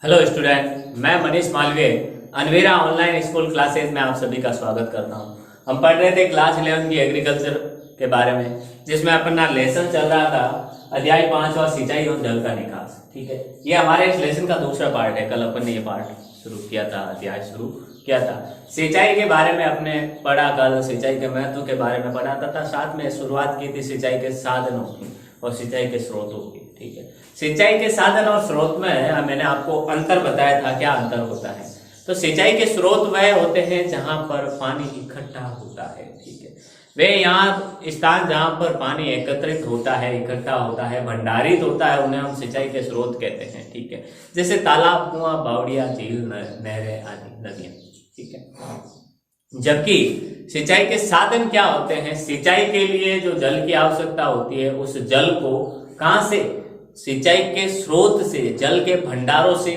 Hello student, मैं Manish Malviya Anvera online school classes में आप सभी का स्वागत करता हूं। हम पढ़ रहे थे क्लास 11 की एग्रीकल्चर के बारे में, जिसमें अपना लेसन चल रहा था अध्याय 5 सिंचाई और जल का निकास। ठीक है, ये हमारे इस लेसन का दूसरा पार्ट है। कल अपन ने ये पार्ट शुरू किया था, अध्याय शुरू किया था। सिंचाई के बारे में अपने पढ़ा, कल सिंचाई के महत्व के बारे में पढ़ा तथा साथ में शुरुआत की थी सिंचाई के साधनों की और सिंचाई के स्रोतों की। ठीक है, सिंचाई के साधन और स्रोत में मैंने आपको अंतर बताया था। क्या अंतर होता है? तो सिंचाई के स्रोत वह होते हैं जहां पर पानी इकट्ठा होता है। ठीक है, वे यहाँ स्थान जहां पर पानी एकत्रित होता है, इकट्ठा होता है, भंडारित होता है, उन्हें हम सिंचाई के स्रोत कहते हैं। ठीक है, जैसे तालाब, कुआं, बावड़िया, झील, नहरें आदि, नदियां। ठीक है, जबकि सिंचाई के साधन क्या होते हैं? सिंचाई के लिए जो जल की आवश्यकता होती है, उस जल को कहां से? सिंचाई के स्रोत से, जल के भंडारों से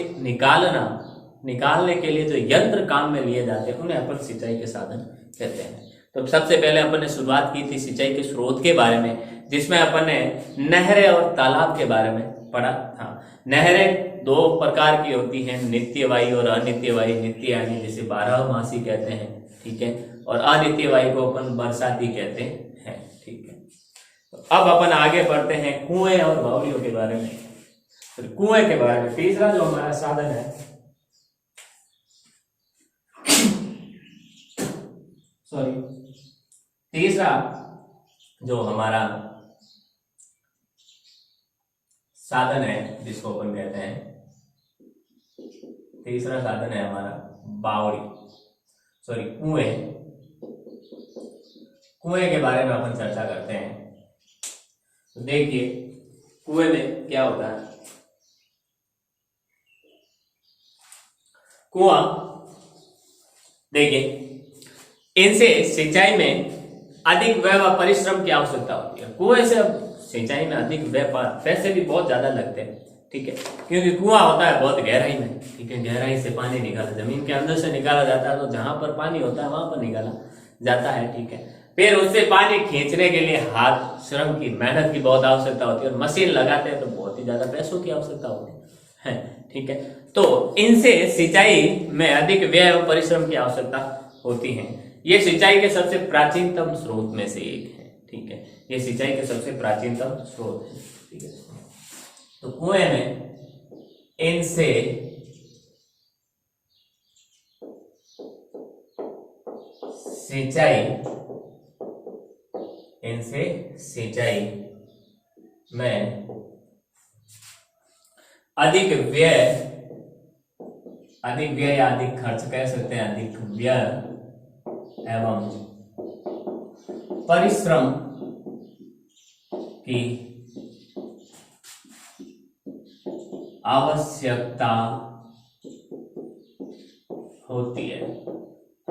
निकालने के लिए जो यंत्र काम में लिए जाते हैं, उन्हें अपन सिंचाई के साधन कहते हैं। तो सबसे पहले अपन ने शुरुआत की थी सिंचाई के स्रोत के बारे में, जिसमें अपन ने नहरें और तालाब के बारे में पढ़ा था। नहरें दो प्रकार की होती हैं, नित्यवाही और अनित्यवाही। नित्य यानी जिसे 12मासी कहते हैं, ठीक है, और अनित्यवाही को अपन बरसाती कहते हैं। ठीक है, अब अपन आगे बढ़ते हैं कुएं और बावड़ियों के बारे में। तो कुएं के बारे में तीसरा जो हमारा साधन है, तीसरा जो हमारा साधन है, जिसको अपन कहते हैं, तीसरा साधन है हमारा कुएं। कुएं के बारे में अपन चर्चा करते हैं। तो देखिए, कुएं में क्या होता है? कुआं, देखिए, इनसे सिंचाई में अधिक व्यय व परिश्रम की आवश्यकता होती है। कुएं से अब सिंचाई में अधिक व्यय, पैसे भी बहुत ज्यादा लगते हैं। ठीक है, क्योंकि कुआं होता है बहुत गहराई में। ठीक है, गहराई से पानी निकाला, जमीन के अंदर से निकाला जाता है। तो जहां पर पानी होता है वहां पर निकाला जाता है। ठीक है, फिर उससे पानी खींचने के लिए हाथ, श्रम की, मेहनत की बहुत आवश्यकता होती है, और मशीन लगाते हैं तो बहुत ही ज्यादा पैसों की आवश्यकता होती है। ठीक है, तो इनसे सिंचाई में अधिक व्यय और परिश्रम की आवश्यकता होती है। ये सिंचाई के सबसे प्राचीनतम स्रोत में से एक है। ठीक है, ये सिंचाई के सबसे प्राचीनतम स्रोत है। ठीक है, तो कुएं में इनसे सिंचाई में अधिक व्यय या अधिक खर्च कह सकते हैं, अधिक व्यय एवं परिश्रम की आवश्यकता होती है।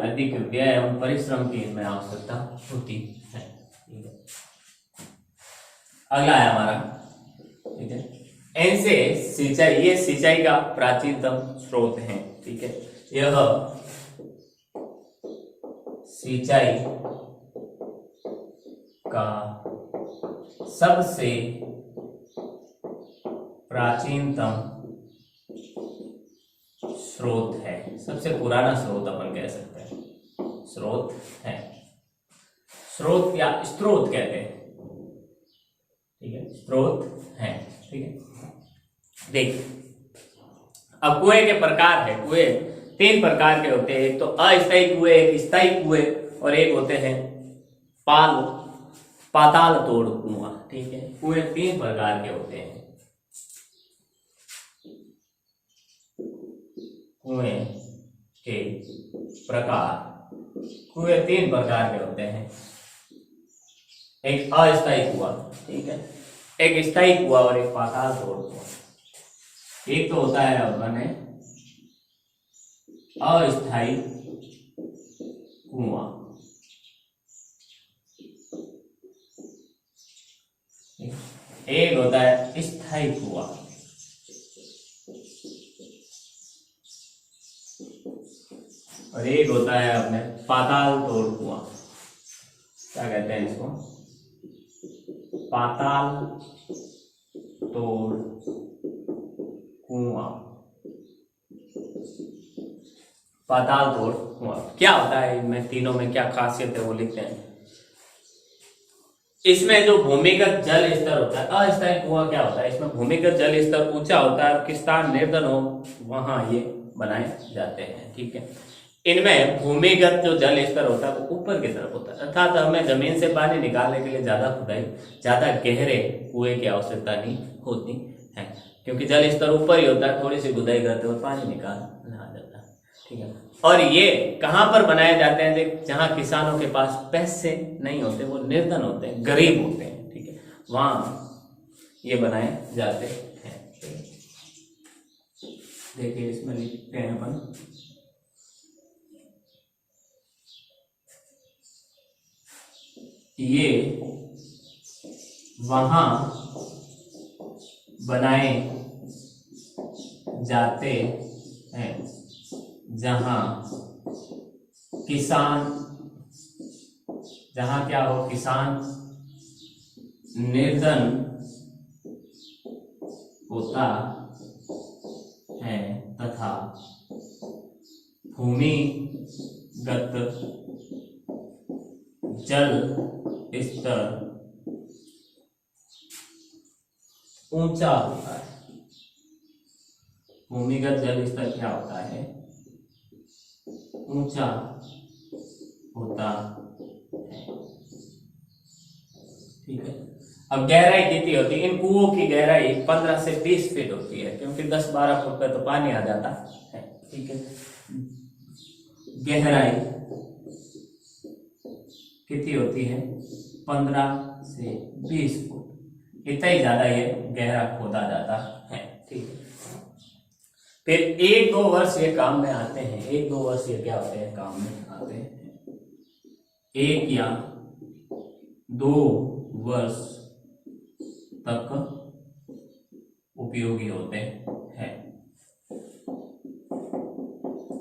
अधिक व्यय एवं परिश्रम की इनमें आवश्यकता होती है। अगला है हमारा, ठीक है, इनसे सिंचाई, ये सिंचाई का प्राचीनतम स्रोत है। ठीक है, यह सिंचाई का सबसे प्राचीनतम स्रोत है, सबसे पुराना स्रोत अपन कह सकते हैं, स्रोत है, स्रोत या स्रोत कहते हैं। ठीक है, स्रोत है। ठीक है, देखिए, अब कुएं के प्रकार है। कुएं 3 प्रकार के होते हैं। एक तो अस्थायी कुएं, एक स्थायी कुएं, और एक होते हैं पाताल तोड़ कुआं। ठीक है, कुएं 3 प्रकार के होते हैं। कुएं के प्रकार, कुएं 3 प्रकार के होते हैं। एक अस्थायी कुआं, ठीक है, एक स्थायी कुआं और एक पाताल तोड़ कुआं। एक तो होता है अपने अस्थायी कुआं, एक होता है स्थायी कुआं, और एक होता है अपने पाताल तोड़ कुआं। क्या कहते हैं इसको? पाताल तोड़ कुआं। पाताल तोड़ कुआं। क्या होता है इनमें तीनों में, क्या खासियत है वो लिखते हैं। इसमें जो भूमिगत जल स्तर होता है, अस्थायी कुआं क्या होता है, इसमें भूमिगत जल स्तर ऊंचा होता है, किस स्थान निर्धन हो वहां ये बनाए जाते हैं। ठीक है, इनमें भूमिगत जो जल स्तर होता है वो ऊपर की तरफ होता है, अर्थात हमें जमीन से पानी निकालने के लिए ज्यादा खुदाई, ज्यादा गहरे कुएं की आवश्यकता नहीं होती है, क्योंकि जल स्तर ऊपर ही होता है, थोड़ी सी खुदाई करते और पानी निकाल आ जाता है। ठीक है, और ये कहाँ पर बनाए जाते हैं, जहाँ किसानों के पास पैसे नहीं होते, वो निर्धन होते हैं, गरीब होते हैं। ठीक है, वहां ये बनाए जाते हैं। देखिए इसमें लिखते हैं अपन, ये वहां बनाए जाते हैं जहां किसान, जहां क्या हो, किसान निर्धन होता है तथा भूमिगत जल स्तर ऊंचा होता है। भूमिगत जल स्तर क्या होता है, ऊंचा होता है। ठीक है, अब गहराई कितनी होती है, इन कुओं की गहराई 15 से 20 फीट होती है, क्योंकि 10-12 फुट पे तो पानी आ जाता है। ठीक है, गहराई कितनी होती है, 15 से 20 फुट, इतना ही ज्यादा ये गहरा खोदा जाता है। ठीक है, फिर 1-2 वर्ष ये काम में आते हैं, 1-2 वर्ष ये क्या होते हैं, काम में आते हैं, 1 या 2 वर्ष तक उपयोगी होते हैं,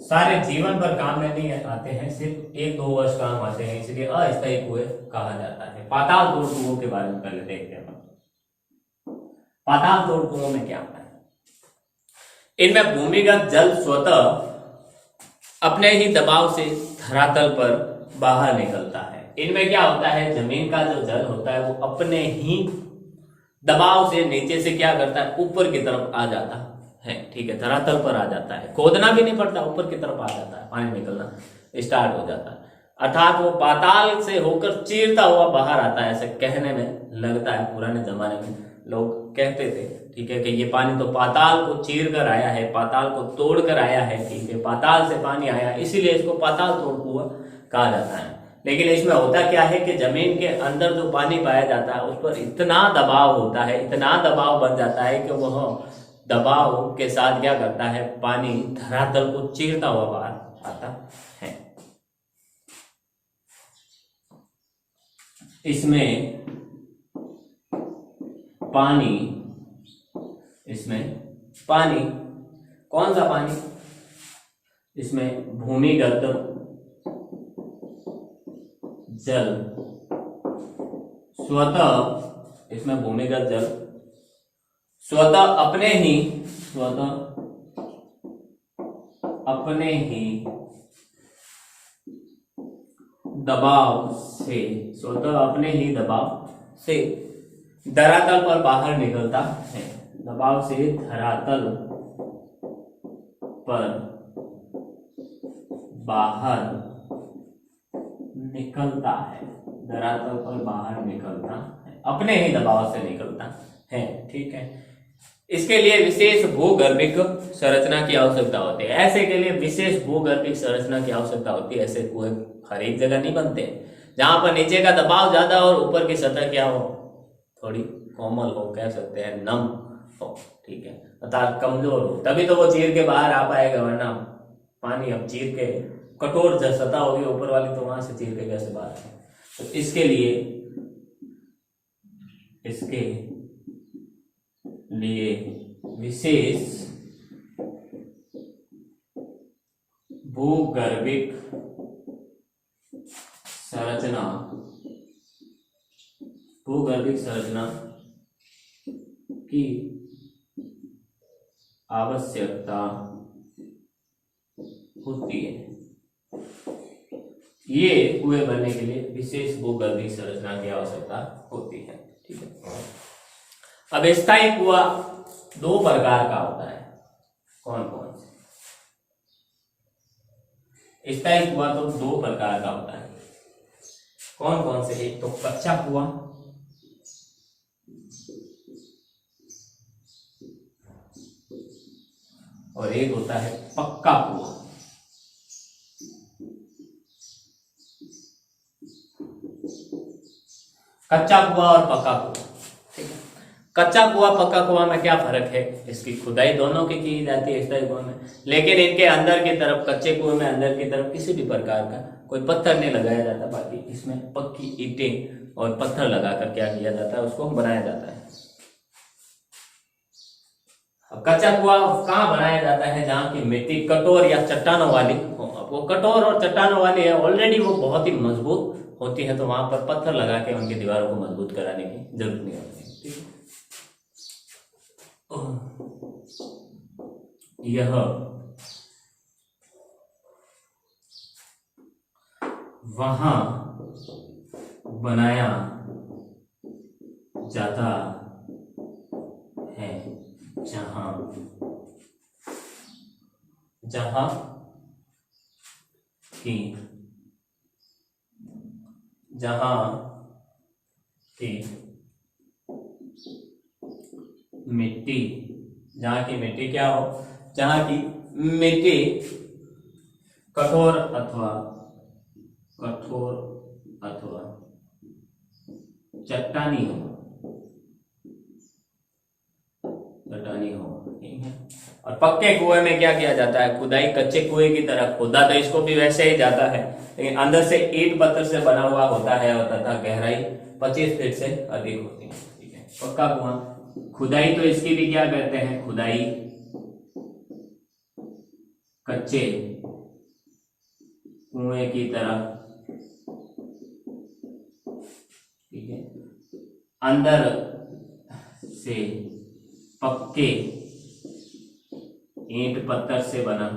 सारे जीवन भर काम में नहीं आते हैं, सिर्फ 1-2 वर्ष काम आते हैं, इसलिए अस्थायी कुएं कहा जाता है। पाताल तोड़ कुओं के बारे में पहले देखते हैं। पाताल तोड़ कुओं में क्या होता है, इनमें भूमिगत जल स्वतः अपने ही दबाव से धरातल पर बाहर निकलता है। इनमें क्या होता है, जमीन का जो जल होता है वो अपने ही दबाव से नीचे से क्या करता है, ऊपर की तरफ आ जाता है। ठीक है, धरातल पर आ जाता है, खोदना भी नहीं पड़ता, ऊपर की तरफ आ जाता है, पानी निकलना स्टार्ट हो जाता है, अर्थात वो पाताल से होकर चीरता हुआ बाहर आता है, ऐसे कहने में लगता है। पुराने जमाने में लोग कहते थे, ठीक है, कि ये पानी तो पाताल को चीर कर आया है, पाताल को तोड़ कर आया है। ठीक है, पाताल से पानी आया, इसीलिए इसको पाताल तोड़ कुआं कहा जाता है। लेकिन इसमें होता क्या है कि जमीन के अंदर जो पानी पाया जाता है उस पर इतना दबाव होता है, इतना दबाव बन जाता है कि वह दबाव के साथ क्या करता है, पानी धरातल को चीरता हुआ बाहर आता है। इसमें पानी, इसमें पानी कौन सा पानी, इसमें भूमिगत जल स्वतः, इसमें भूमिगत जल स्वतः अपने ही दबाव से, स्वतः अपने ही दबाव से धरातल पर बाहर निकलता है, दबाव से धरातल पर बाहर निकलता है, धरातल पर बाहर निकलता है, अपने ही दबाव से निकलता है। ठीक है, इसके लिए विशेष भूगर्भिक संरचना की आवश्यकता होती है। ऐसे के लिए विशेष भूगर्भिक संरचना की आवश्यकता होती है। ऐसे कुएं हर एक जगह नहीं बनते, जहां पर नीचे का दबाव ज्यादा और ऊपर की सतह क्या हो, थोड़ी कोमल हो, कह सकते हैं नम हो। ठीक है, अर्थात कमजोर हो, तभी तो वो चीर के बाहर आ पाएगा, वरना पानी अब चीर के, कठोर जो सतह होगी ऊपर वाली, तो वहां से चीर के कैसे बाहर आए। तो इसके लिए विशेष भूगर्भिक संरचना की आवश्यकता होती है। ये कुएं बनने के लिए विशेष भूगर्भीय संरचना की आवश्यकता होती है। ठीक है। अब स्थायी कुआं दो प्रकार का होता है। कौन कौन से? स्थायी कुआं तो दो प्रकार का होता है। कौन कौन से? एक तो कच्चा कुआं, और एक होता है पक्का कुआं। कच्चा कुआं और पक्का कुआं। ठीक है। कच्चा कुआं पक्का कुआं में क्या फर्क है? इसकी खुदाई दोनों की जाती है स्थायी कुआं में, लेकिन इनके अंदर की तरफ, कच्चे कुएं में अंदर की तरफ किसी भी प्रकार का कोई पत्थर नहीं लगाया जाता। बाकी इसमें पक्की ईंटें और पत्थर लगाकर क्या किया जाता है, उसको बनाया जाता है। अब कच्चा कुआं कहाँ बनाया जाता है? जहाँ की मिट्टी कठोर या चट्टानों वाली हो। अब वो कठोर और चट्टानों वाली है, ऑलरेडी वो बहुत ही मजबूत होती है, तो वहां पर पत्थर लगा के उनकी दीवारों को मजबूत कराने की जरूरत नहीं होती। ठीक है। यह वहां बनाया जाता है जहां जहां की मिट्टी, जहां की मिट्टी क्या हो? जहां की मिट्टी कठोर अथवा चट्टानी हो। ठीक है। और पक्के कुएं में क्या किया जाता है? खुदाई कच्चे कुएं की तरह खोदा तो इसको भी वैसे ही जाता है, लेकिन अंदर से ईंट पत्थर से बना हुआ होता है और तथा गहराई 25 फीट से अधिक होती है। ठीक है। पक्का कुआं खुदाई तो इसकी भी क्या करते हैं? खुदाई कच्चे कुएं की तरह, ठीक है, अंदर से पक्के ईंट पत्थर से बना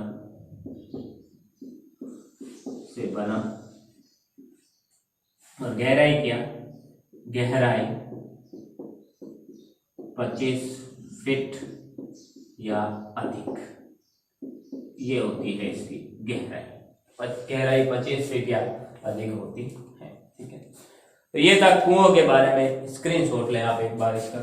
और गहराई क्या? गहराई 25 फीट या अधिक, ये होती है इसकी गहराई। गहराई 25 फीट या अधिक होती है। ठीक है। तो ये था कुओं के बारे में। स्क्रीनशॉट लें आप एक बार इसका।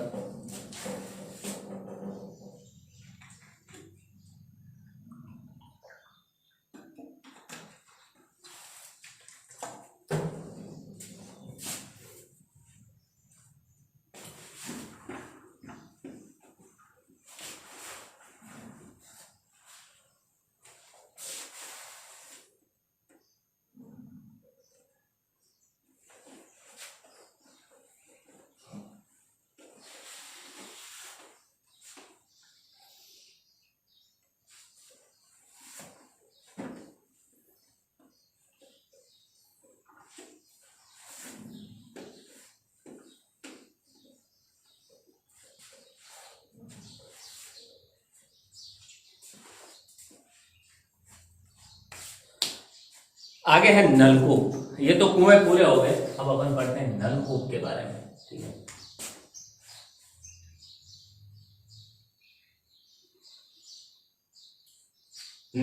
आगे है नलकूप। ये तो कुएं पूरे हो गए, अब अपन पढ़ते हैं नलकूप के बारे में। ठीक है।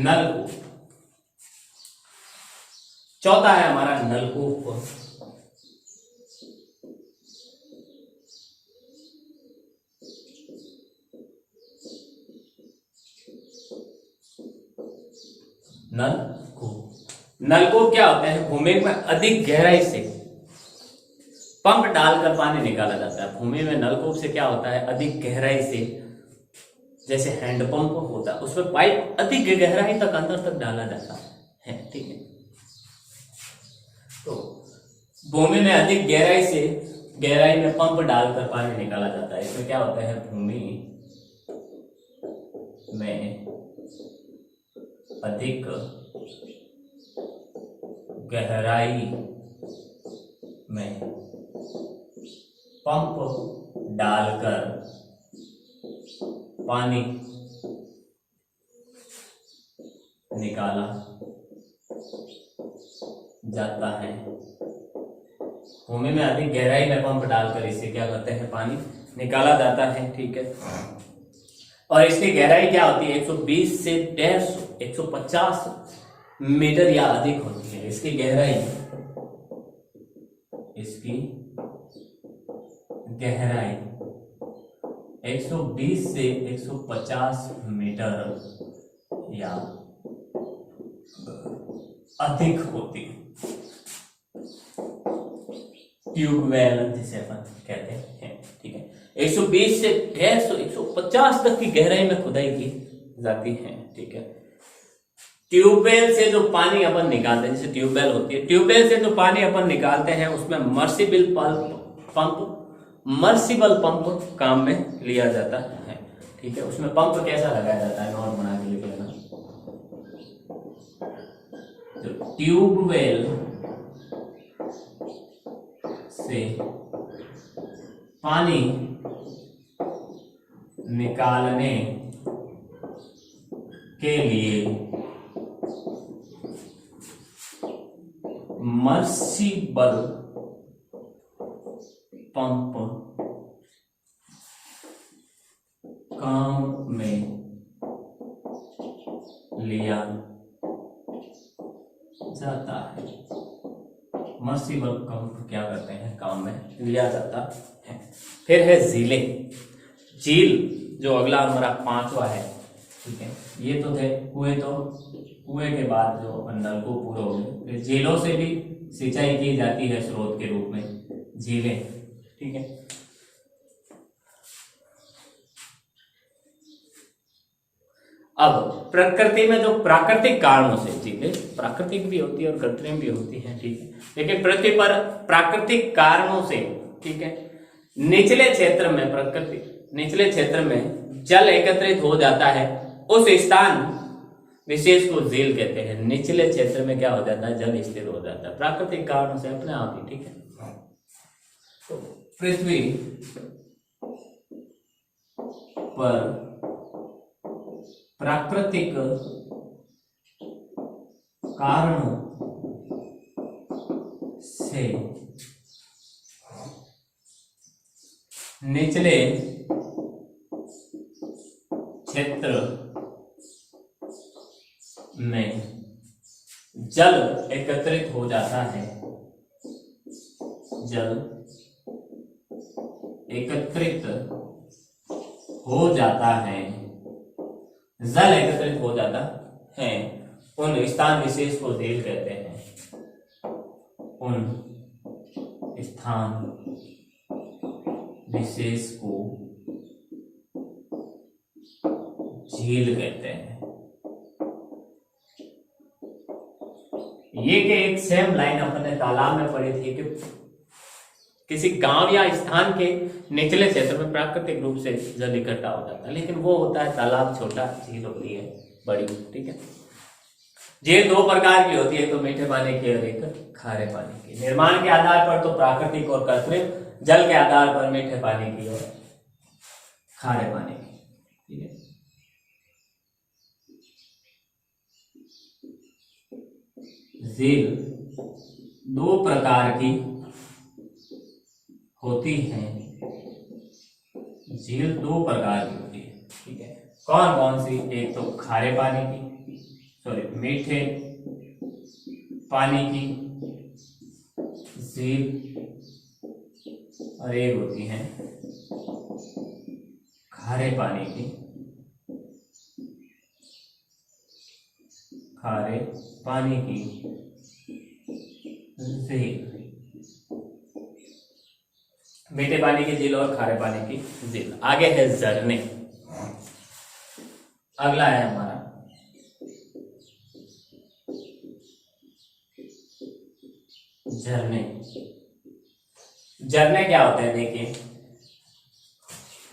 नलकूप चौथा है हमारा नलकूप। नलकूप क्या होते हैं? भूमि में अधिक गहराई से पंप डालकर पानी निकाला जाता है। भूमि में नलकूप से क्या होता है? अधिक गहराई से, जैसे हैंडपंप होता है, उसमें पाइप अधिक गहराई तक अंदर तक डाला जाता है। ठीक है। तो भूमि में अधिक गहराई में पंप डालकर पानी निकाला जाता है। इसमें क्या होता है? भूमि में अधिक गहराई में पंप डालकर पानी निकाला जाता है। भूमि में अधिक गहराई में पंप डालकर इसे क्या करते हैं, पानी निकाला जाता है। ठीक है, और इसकी गहराई क्या होती है, 120 से 150 150 मीटर या अधिक होती है। इसकी गहराई 120 से 150 मीटर या अधिक होती है। ट्यूबवेल जिसे अपन कहते हैं। ठीक है, 120 से 150 150 तक की गहराई में खुदाई की जाती है। ठीक है, ट्यूबवेल से जो पानी अपन निकालते हैं, जैसे ट्यूबवेल होती है, ट्यूबवेल से जो पानी अपन निकालते हैं उसमें मर्सिबल पंप काम में लिया जाता है। ठीक है, उसमें पंप कैसा लगाया जाता है, नोट बना के लिख लेना। तो ट्यूबवेल से पानी निकालने के लिए मर्सिबल पंप काम में लिया जाता है। मर्सिबल पंप क्या करते हैं, काम में लिया जाता है। फिर है झीलें। झील जो अगला हमारा 5वां है। ठीक है, ये तो थे कुएं के बाद जो नलकूप पूरे हो गए। फिर झीलों से भी सिंचाई की जाती है स्रोत के रूप में, झीलें। ठीक है, अब प्रकृति में जो प्राकृतिक कारणों से, झीलें प्राकृतिक भी होती है और कृत्रिम भी होती है। ठीक है, लेकिन पृथ्वी पर प्राकृतिक कारणों से, ठीक है, निचले क्षेत्र में जल एकत्रित हो जाता है। उस स्थान विशेष को झील कहते हैं। निचले क्षेत्र में क्या हो जाता है, जल स्थिर हो जाता है प्राकृतिक कारणों से अपने आप ही। ठीक है, तो पृथ्वी पर प्राकृतिक कारणों से निचले क्षेत्र में जल एकत्रित हो जाता है। जल एकत्रित हो जाता है। जल एकत्रित हो जाता है। उन स्थान विशेष को झील कहते हैं। उन स्थान विशेष को झील कहते हैं। ये के एक सेम लाइन अपने तालाब में पढ़ी थी कि किसी गांव या स्थान के निचले क्षेत्र में प्राकृतिक रूप से जल इकट्ठा हो जाता है, लेकिन वो होता है तालाब छोटा, झील होती है बड़ी। ठीक है, झील 2 प्रकार की होती है, तो मीठे पानी की और एक खारे पानी की। निर्माण के आधार पर तो प्राकृतिक और कृत्रिम, जल के आधार पर मीठे पानी की और खारे पानी की। ठीक है, झील 2 प्रकार की होती है। झील 2 प्रकार की होती है। ठीक है, कौन कौन सी, एक तो खारे पानी की, मीठे पानी की झील, और एक होती है खारे पानी की, खारे पानी की झील। मीठे पानी की झील और खारे पानी की झील। आगे है झरने। अगला है हमारा झरने। झरने क्या होते हैं, देखिए,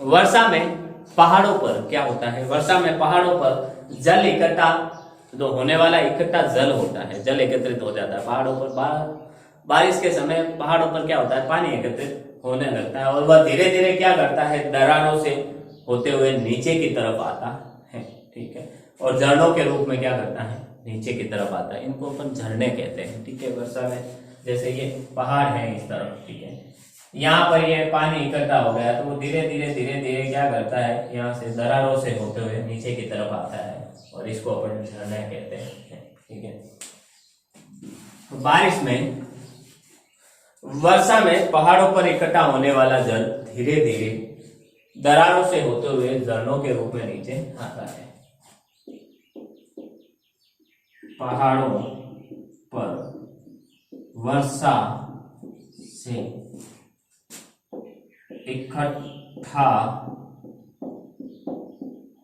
वर्षा में पहाड़ों पर क्या होता है, वर्षा में पहाड़ों पर जल इकट्ठा, जो होने वाला इकट्ठा जल होता है, जल एकत्रित हो जाता है पहाड़ों पर। बारिश के समय पहाड़ों पर क्या होता है, पानी एकत्रित होने लगता है, और वह धीरे धीरे क्या करता है, दरारों से होते हुए नीचे की तरफ आता है। ठीक है, और झरनों के रूप में क्या करता है, नीचे की तरफ आता है, इनको अपन झरने कहते हैं। ठीक है, वर्षा में जैसे ये पहाड़ है इस तरफ, ठीक है, यहाँ पर ये पानी इकट्ठा हो गया तो वो धीरे धीरे क्या करता है, यहाँ से दरारों से होते हुए नीचे की तरफ आता है और इसको अपन झरने कहते हैं। ठीक है, तो बारिश में, वर्षा में पहाड़ों पर इकट्ठा होने वाला जल धीरे धीरे दरारों से होते हुए झरनों के रूप में नीचे आता है। पहाड़ों पर वर्षा से इकट्ठा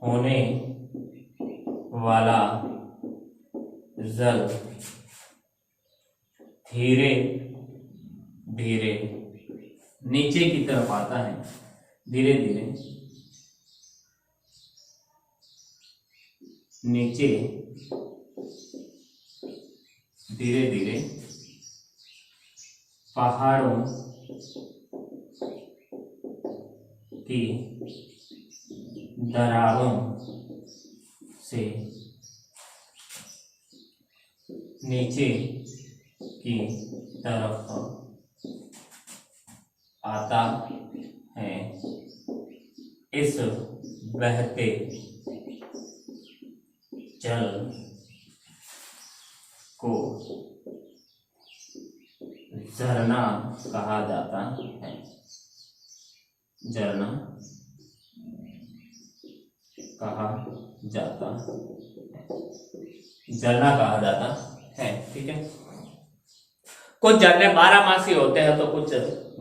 होने वाला जल धीरे धीरे नीचे की तरफ आता है, धीरे धीरे नीचे, धीरे धीरे पहाड़ों की दरारों से नीचे की तरफ आता है। इस बहते जल को झरना कहा जाता है। झरना कहा जाता है, झरना कहा जाता है। ठीक है, कुछ झरने 12 मासी होते हैं तो कुछ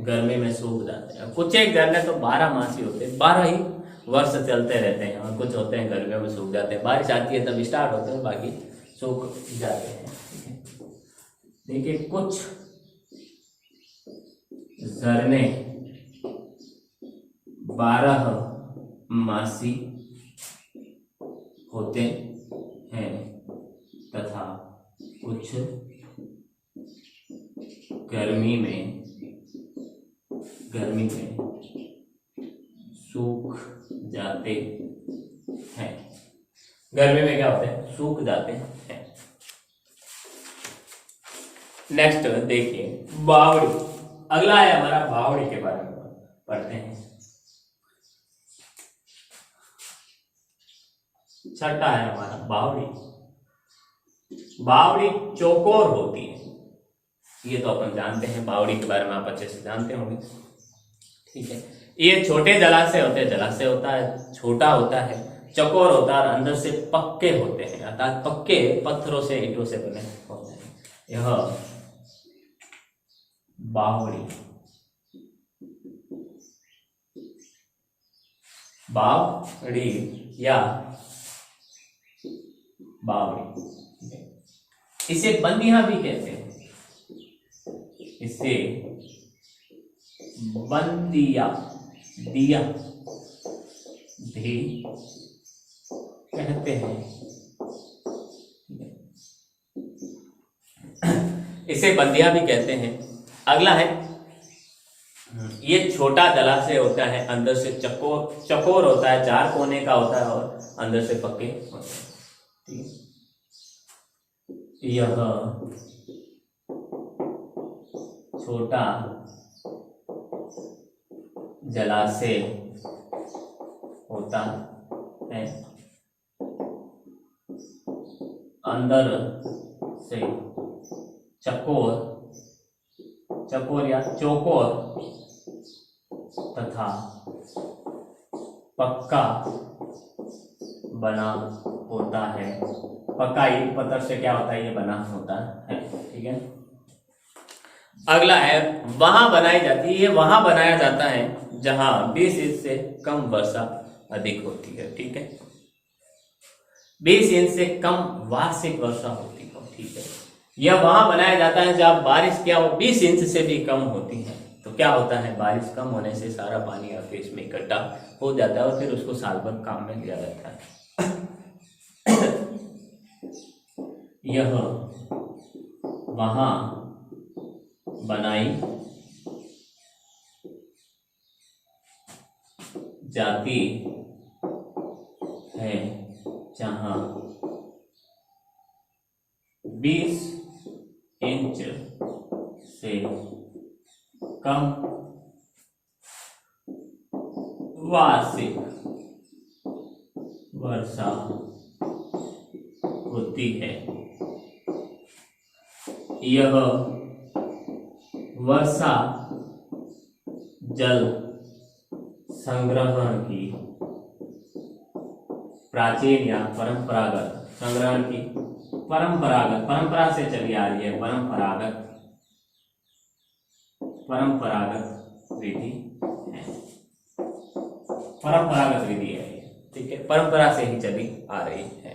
गर्मी में सूख जाते हैं। कुछ एक झरने तो 12 मासी होते हैं, 12 ही वर्ष चलते रहते हैं, और कुछ होते हैं गर्मियों में सूख जाते हैं। बारिश आती है तब स्टार्ट होते हैं, बाकी सूख जाते हैं। देखिए, कुछ झरने 12 मासी होते हैं तथा कुछ गर्मी में सूख जाते हैं। गर्मी में क्या होते हैं, सूख जाते हैं। नेक्स्ट देखिए, बावड़ी। अगला है हमारा बावड़ी के बारे में पढ़ते हैं। छठा है हमारा बावड़ी। बावड़ी चौकोर होती है, ये तो अपन जानते हैं, बावड़ी के बारे में आप अच्छे से जानते होंगे। ठीक है, ये छोटे जलाशय होते हैं, जलाशय होता है, छोटा होता है, चौकोर होता है और अंदर से पक्के होते हैं, अर्थात पक्के पत्थरों से, ईंटों से बने होते हैं। यह बावड़ी, बावड़ी या बावड़ी, इसे बंदियां भी कहते हैं, इसे बंदिया दिया भी कहते हैं, इसे बंदिया भी कहते हैं। अगला है, ये छोटा जलाशय होता है, अंदर से चकोर होता है, 4 कोने का होता है और अंदर से पक्के होते हैं। ठीक है, यह छोटा जलाशय होता है, अंदर से चकोर या चौकोर तथा पक्का बना होता है। पक्का ईंट पत्थर से क्या होता है, ये बना होता है। ठीक है, अगला है, वहां बनाई जाती है। ये वहां बनाया जाता है जहां 20 इंच से कम वर्षा अधिक होती है। ठीक है, 20 इंच से कम वार्षिक वर्षा होती है। ठीक है, यह वहां बनाया जाता है जब बारिश क्या हो 20 इंच से भी कम होती है। तो क्या होता है, बारिश कम होने से सारा पानी आके इसमें इकट्ठा हो जाता है और फिर उसको साल भर काम में लिया जाता है। यह वहां बनाई जाती है जहां 20 इंच से कम वार्षिक वर्षा होती है। यह वर्षा जल संग्रहण की प्राचीन या परंपरागत संग्रहण की परंपरा से चली आ रही है, परंपरागत विधि है, परंपरागत विधि है, ठीक है, परंपरा से ही चली आ रही है,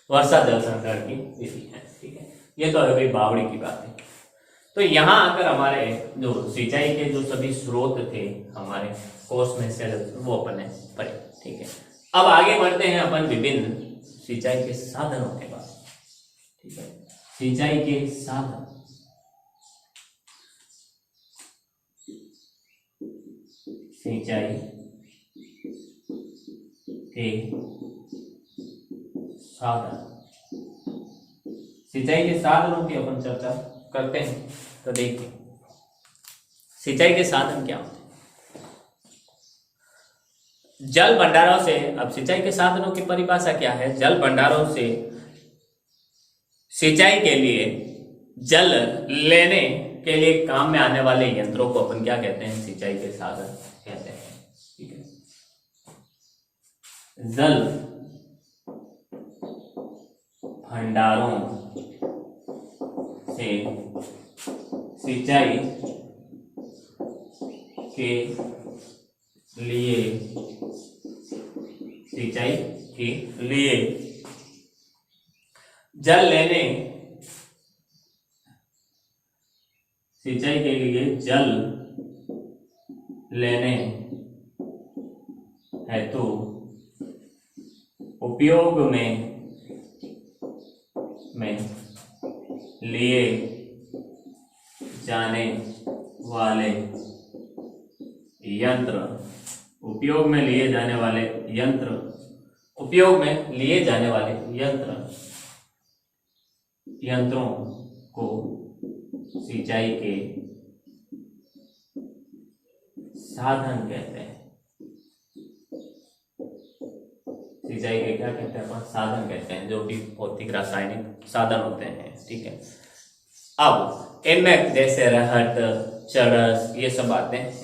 वर्षा जल संग्रहण की विधि है, ठीक है। ये तो अभी बावड़ी की बात है। तो यहाँ आकर हमारे जो सिंचाई के जो सभी स्रोत थे हमारे कोर्स में से वो अपन ने पढ़े, ठीक है। अब आगे बढ़ते हैं अपन विभिन्न सिंचाई के साधनों के पास, ठीक है। सिंचाई के साधन, सिंचाई के साधन, सिंचाई के साधनों की अपन चर्चा करते हैं। तो देखिए सिंचाई के साधन क्या होते हैं। जल भंडारों से, अब सिंचाई के साधनों की परिभाषा क्या है, जल भंडारों से सिंचाई के लिए जल लेने के लिए काम में आने वाले यंत्रों को अपन क्या कहते हैं, सिंचाई के साधन कहते हैं, ठीक है। जल भंडारों से सिंचाई के लिए जल लेने, सिंचाई के लिए जल लेने हेतु उपयोग में लिए जाने वाले यंत्र, उपयोग में लिए जाने वाले यंत्र, उपयोग में लिए जाने वाले यंत्रों को सिंचाई के साधन कहते हैं। सिंचाई के क्या कहते हैं, साधन कहते हैं, जो भी भौतिक रासायनिक साधन होते हैं, ठीक है। अब इनमें जैसे रहट, चरस, ये सब आते हैं।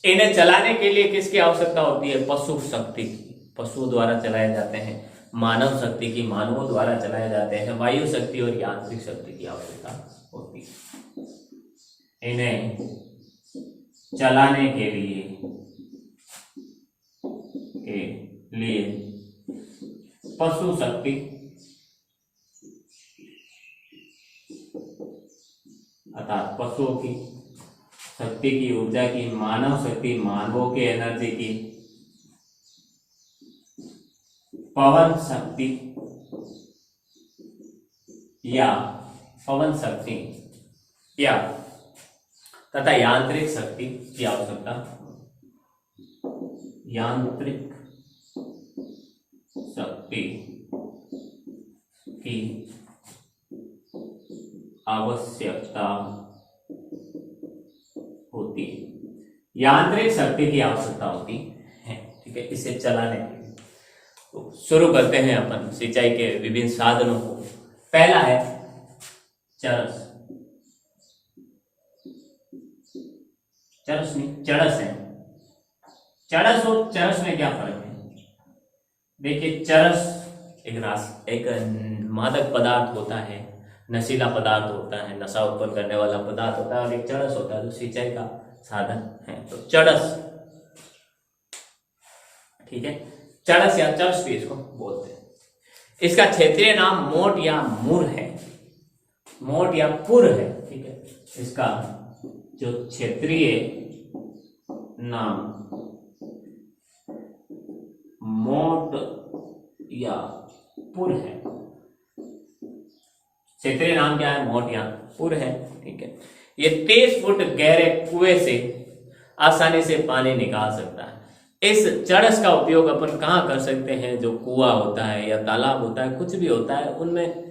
इन्हें चलाने के लिए किसकी आवश्यकता होती है, पशु शक्ति की, पशुओं द्वारा चलाए जाते हैं। मानव शक्ति की, मानवों द्वारा चलाए जाते हैं। वायु शक्ति और यांत्रिक शक्ति की आवश्यकता होती है। इन्हें चलाने के लिए पशु शक्ति अर्थात पशुओं की शक्ति की, ऊर्जा की, मानव शक्ति, मानवों के एनर्जी की, पवन शक्ति या तथा यांत्रिक शक्ति की आवश्यकता, यांत्रिक शक्ति की आवश्यकता होती है। यांत्रिक शक्ति की आवश्यकता होती है, ठीक है, इसे चलाने के लिए। तो शुरू करते हैं अपन सिंचाई के विभिन्न साधनों को। पहला है चरस, चरस है। चरस और चरस में क्या फर्क है? देखिए, चरस एक मादक पदार्थ होता है, नशीला पदार्थ होता है, नशा उत्पन्न करने वाला पदार्थ होता है, और एक चरस होता है जो सिंचाई का साधन है। तो चरस, ठीक है, चरस या चरस भी इसको बोलते हैं। इसका क्षेत्रीय नाम मोट या मुर है, मोट या पुर है, ठीक है। इसका जो क्षेत्रीय नाम मोट या पुर है, क्षेत्रीय नाम क्या है, मोट या पुर है, ठीक है। ये 30 फुट गहरे कुएं से आसानी से पानी निकाल सकता है। इस चरस का उपयोग अपन कहाँ कर सकते हैं? जो कुआं होता है या तालाब होता है, कुछ भी होता है, उनमें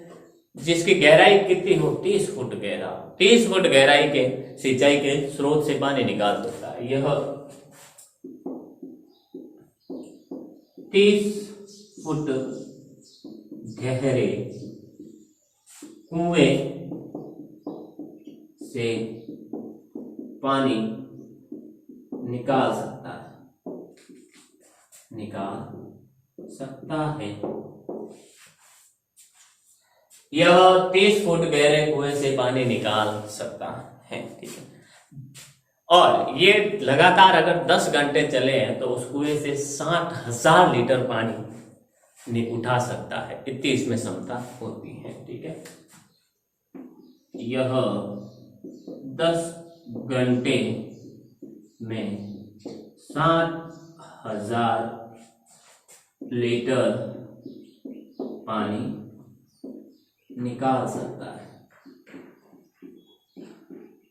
जिसकी गहराई कितनी हो, 30 फुट गहरा, 30 फुट गहराई के सिंचाई के स्रोत से पानी निकाल सकता है। यह 30 फुट गहरे कुएं से पानी निकाल सकता है। यह 30 फुट गहरे कुएं से पानी निकाल सकता है, ठीक है। और ये लगातार अगर 10 घंटे चले हैं तो उस कुएं से 60,000 लीटर पानी उठा सकता है, इतनी इसमें क्षमता होती है, ठीक है। यह 10 घंटे में 60,000 लीटर पानी निकाल सकता है।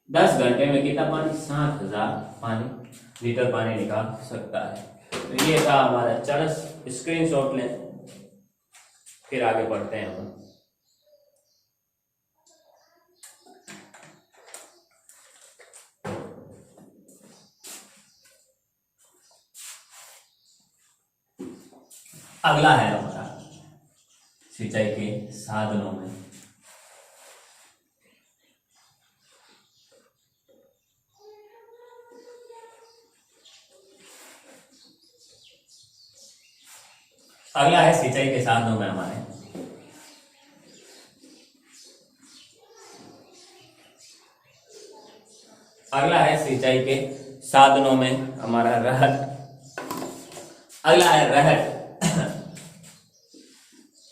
10 घंटे में कितना पानी? 60,000 लीटर पानी निकाल सकता है। तो ये था हमारा चरस। स्क्रीनशॉट लें, फिर आगे बढ़ते हैं हम। अगला है हमारा सिंचाई के साधनों में अगला है सिंचाई के साधनों में हमारे अगला है सिंचाई के साधनों में हमारा रहट। अगला है रहट।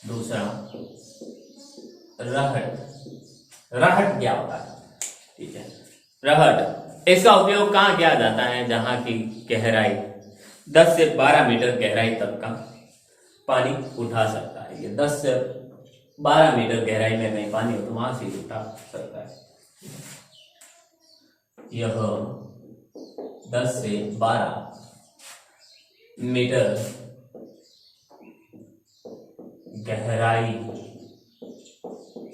दूसरा रहट। रहट क्या होता है? ठीक है, रहट इसका उपयोग कहाँ किया जाता है? जहां की गहराई 10 से 12 मीटर गहराई तक का पानी उठा सकता है। ये 10 से 12 मीटर गहराई में कहीं पानी हो तो वहां से उठा सकता है। यह 10 से 12 मीटर गहराई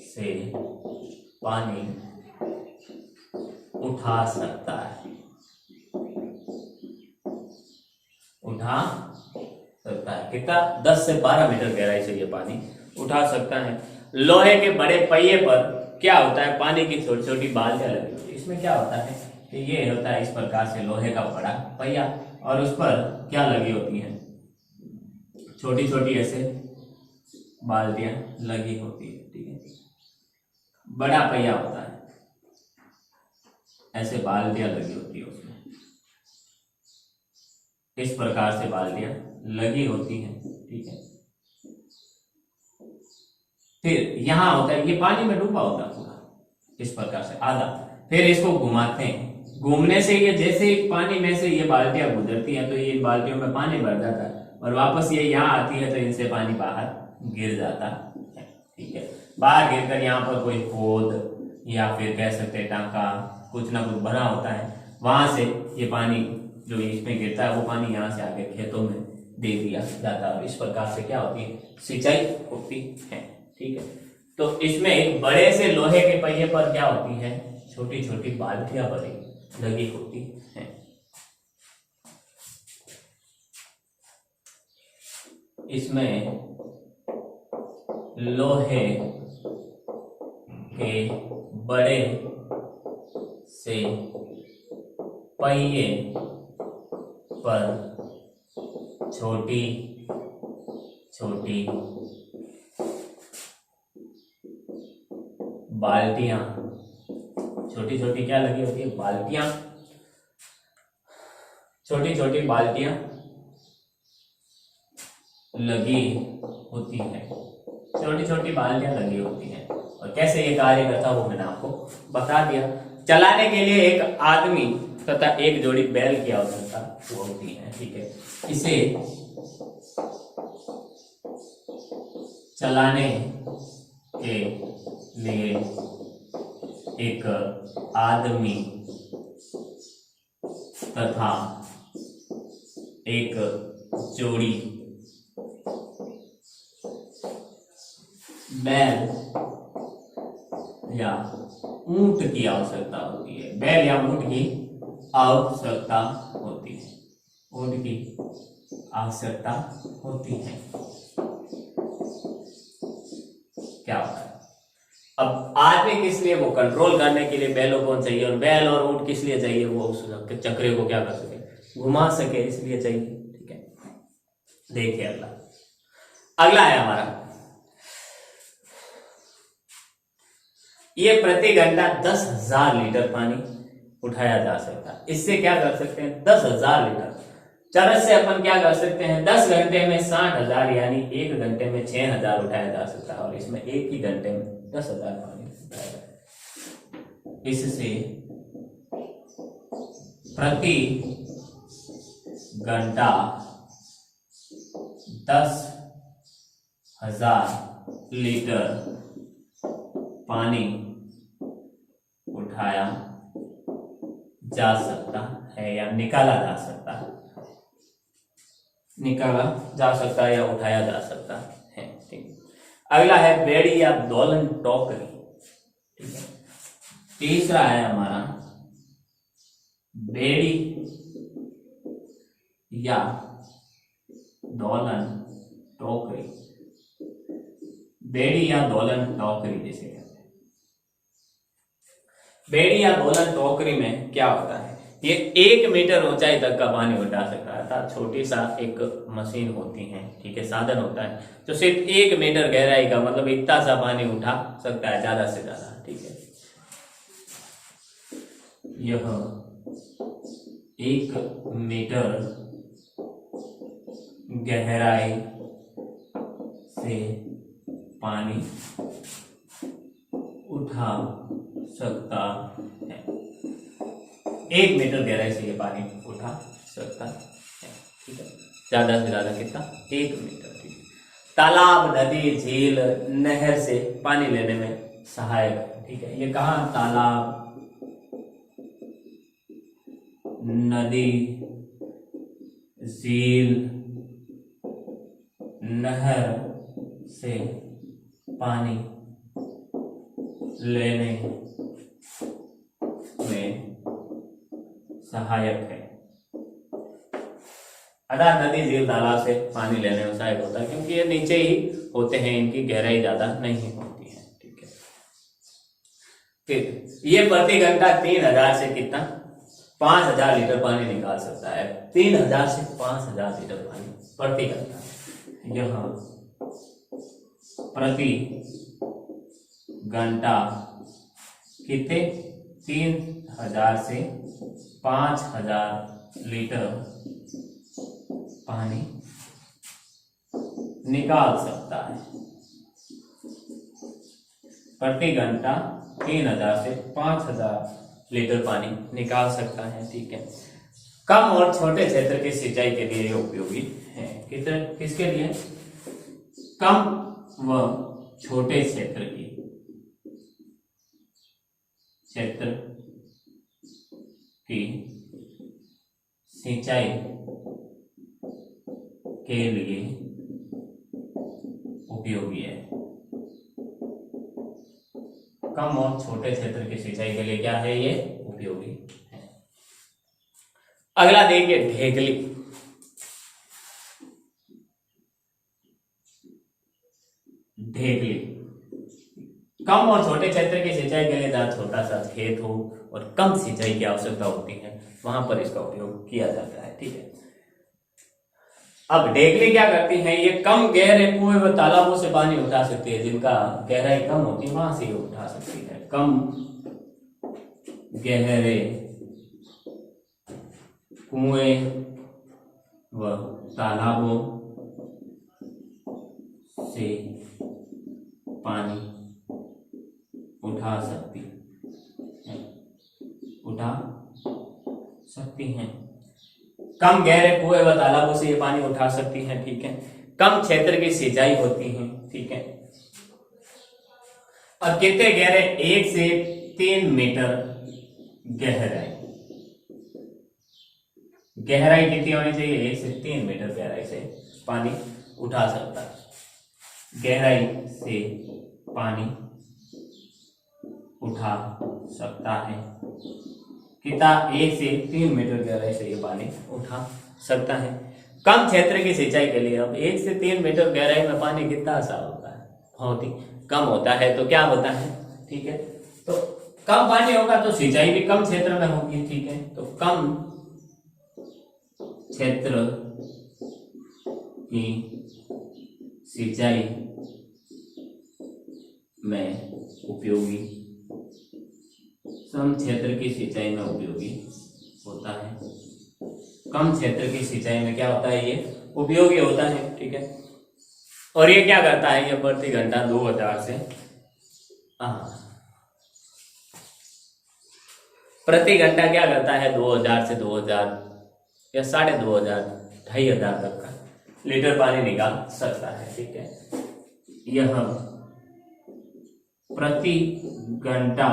से पानी उठा सकता है। कितना? 10 से 12 मीटर गहराई से ये पानी उठा सकता है। लोहे के बड़े पहिए पर क्या होता है? पानी की छोटी छोटी बाल्टियां लगी होती है। इसमें क्या होता है कि ये होता है इस प्रकार से लोहे का बड़ा पहिया, और उस पर क्या लगी होती है? छोटी छोटी ऐसे बाल्टियां लगी होती है, ठीक है। बड़ा पहिया होता है, ऐसे बाल्टियां लगी होती है उसमें, इस प्रकार से बाल्टियां लगी होती हैं, ठीक है। फिर यहां होता है, ये पानी में डूबा होता है पूरा इस प्रकार से आधा। फिर इसको घुमाते हैं, घूमने से ये जैसे ही पानी में से ये बाल्टियां गुजरती हैं तो ये बाल्टियों में पानी भर जाता है, और वापस ये यहाँ आती है तो इनसे पानी बाहर गिर जाता है, ठीक है। बाहर गिरकर यहाँ पर कोई पोद या फिर कह सकते हैं टांका, कुछ ना कुछ भरा होता है, वहां से ये पानी जो इसमें गिरता है वो पानी यहाँ से आके खेतों में दे दिया जाता है। इस प्रकार से क्या होती है? सिंचाई होती है, ठीक है। तो इसमें एक बड़े से लोहे के पहिए पर क्या होती है? छोटी छोटी बाल्टियां भरी लगी होती हैं। इसमें लोहे के बड़े से पहिए पर छोटी छोटी बाल्टियां, छोटी छोटी क्या लगी होती है? बाल्टियां, छोटी छोटी बाल्टियां लगी होती है, छोटी छोटी बाल्टियां लगी होती हैं। और कैसे ये कार्य करता है वो मैंने आपको बता दिया। चलाने के लिए एक आदमी तथा एक जोड़ी बैल की आवश्यकता वो होती है, ठीक है। इसे चलाने के लिए एक आदमी तथा एक जोड़ी बैल या ऊंट की आवश्यकता होती है। बैल या ऊंट की आवश्यकता होती है। ऊंट की आवश्यकता होती है। क्या होता है? अब आदमी किस लिए, वो कंट्रोल करने के लिए बैलों को चाहिए, और बैल और ऊंट किस लिए चाहिए, वो उस चक्रे को क्या कर सके, घुमा सके, इसलिए चाहिए। ठीक है, देखिए अगला है हमारा, ये प्रति घंटा 10,000 लीटर पानी उठाया जा सकता है। इससे क्या कर सकते हैं, 10,000 लीटर चरस से अपन क्या कर सकते हैं, 10 घंटे में 60,000 यानी 1 घंटे में 6,000 उठाया जा सकता है, और इसमें एक ही घंटे में 10,000 पानी उठाया जाता है। इससे प्रति घंटा 10,000 लीटर पानी उठाया जा सकता है या निकाला जा सकता है, निकाला जा सकता है या उठाया जा सकता है। ठीक, अगला है बेड़ी या दोलन टोकरी। ठीक है, तीसरा है हमारा बेड़ी या दोलन टोकरी। बेड़ी या दोलन टोकरी जिसे कहते हैं, बेड़ी या दोलन टोकरी में क्या होता है, ये 1 मीटर ऊंचाई तक का पानी उठा सकता है। अर्थात छोटी सा एक मशीन होती है, ठीक है, साधन होता है जो सिर्फ 1 मीटर गहराई का, मतलब इतना सा पानी उठा सकता है, ज्यादा से ज्यादा। ठीक है, यह 1 मीटर गहराई से पानी उठा सकता है। 1 मीटर गहराई से ये पानी उठा सकता है। ठीक है, ज्यादा से ज्यादा कितना, 1 मीटर। ठीक है, तालाब, नदी, झील, नहर से पानी लेने में सहायक है। ठीक है, ये कहाँ, तालाब, नदी, झील, नहर से पानी लेने में सहायक है। अर्थात नदी, झील, तालाब से पानी लेने में सहायक होता है, क्योंकि ये नीचे ही होते हैं, इनकी गहराई ज्यादा नहीं होती है। ठीक है, फिर ये प्रति घंटा 3,000 से कितना, 5,000 लीटर पानी निकाल सकता है। 3,000 से 5,000 लीटर पानी प्रति घंटा। यह प्रति घंटा कितने, 3,000 से 5,000 लीटर पानी निकाल सकता है। प्रति घंटा 3,000 से 5,000 लीटर पानी निकाल सकता है। ठीक है, कम और छोटे क्षेत्र की सिंचाई के लिए उपयोगी है। किसके लिए, कम व छोटे क्षेत्र की सिंचाई के लिए उपयोगी है। कम और छोटे क्षेत्र की सिंचाई के लिए क्या है, ये उपयोगी है। अगला देखिए ढेकली। ढेकली कम और छोटे क्षेत्र की सिंचाई के लिए, जहाँ छोटा सा खेत हो और कम सिंचाई की आवश्यकता होती है, वहां पर इसका उपयोग किया जाता है। ठीक है, अब ढेकली क्या करती है, ये कम गहरे कुएं व तालाबों से पानी उठा सकती है। जिनका गहराई कम होती है वहां से ये उठा सकती है। कम गहरे कुएं व तालाबों से पानी उठा सकती हैं। कम गहरे कुएं व तालाबों से ये पानी उठा सकती हैं। ठीक है, कम क्षेत्र की सिंचाई होती है। ठीक है, अब कितने गहरे, 1 से 3 मीटर गहराई, गहराई कितनी होनी चाहिए? 1 से 3 मीटर गहराई से पानी उठा सकता है। गहराई से पानी उठा सकता है। कितना? 1 से 3 मीटर गहराई से ये पानी उठा सकता है। कम क्षेत्र की सिंचाई के लिए अब 1 से 3 मीटर गहराई में पानी कितना सा होता है? बहुत ही कम होता है। तो क्या होता है? ठीक है, तो कम पानी होगा तो सिंचाई भी कम क्षेत्र में होगी। ठीक है, तो कम क्षेत्र की सिंचाई में उपयोगी, कम क्षेत्र की सिंचाई में उपयोगी होता है। कम क्षेत्र की सिंचाई में क्या होता है? ये उपयोगी होता है। ठीक है, और ये क्या करता है? ये प्रति घंटा 2000 से प्रति घंटा क्या करता है? 2000 से 2000 या 2500 2500 तक का लीटर पानी निकाल सकता है। ठीक है, यह प्रति घंटा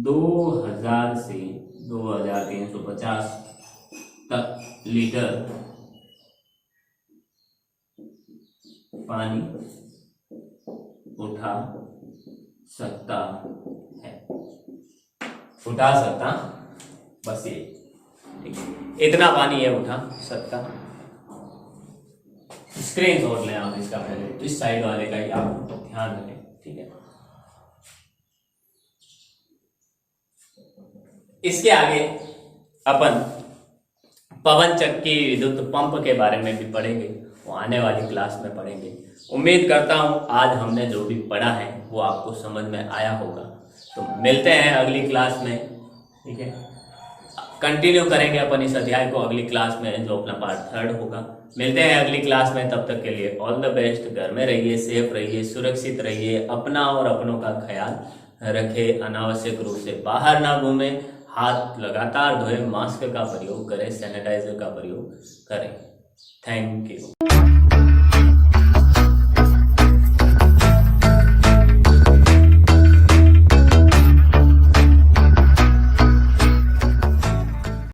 2000 से 2350 तक लीटर पानी उठा सकता है। उठा सकता, बस ये, ठीक है, इतना पानी ये उठा सकता। स्क्रीन शॉट लें आप इसका, पहले इस साइड वाले का ही आप ध्यान रखें। ठीक है, इसके आगे अपन पवन चक्की विद्युत पंप के बारे में भी पढ़ेंगे, वो आने वाली क्लास में पढ़ेंगे। उम्मीद करता हूँ आज हमने जो भी पढ़ा है वो आपको समझ में आया होगा। तो मिलते हैं अगली क्लास में। ठीक है, कंटिन्यू करेंगे अपन इस अध्याय को अगली क्लास में, जो अपना पार्ट 3 होगा। मिलते हैं अगली क्लास में, तब तक के लिए ऑल द बेस्ट। घर में रहिए, सेफ रहिए, सुरक्षित रहिए, अपना और अपनों का ख्याल रखें, अनावश्यक रूप से बाहर ना घूमें, हाथ लगातार धोएं, मास्क का प्रयोग करें, सैनिटाइजर का प्रयोग करें। Thank you.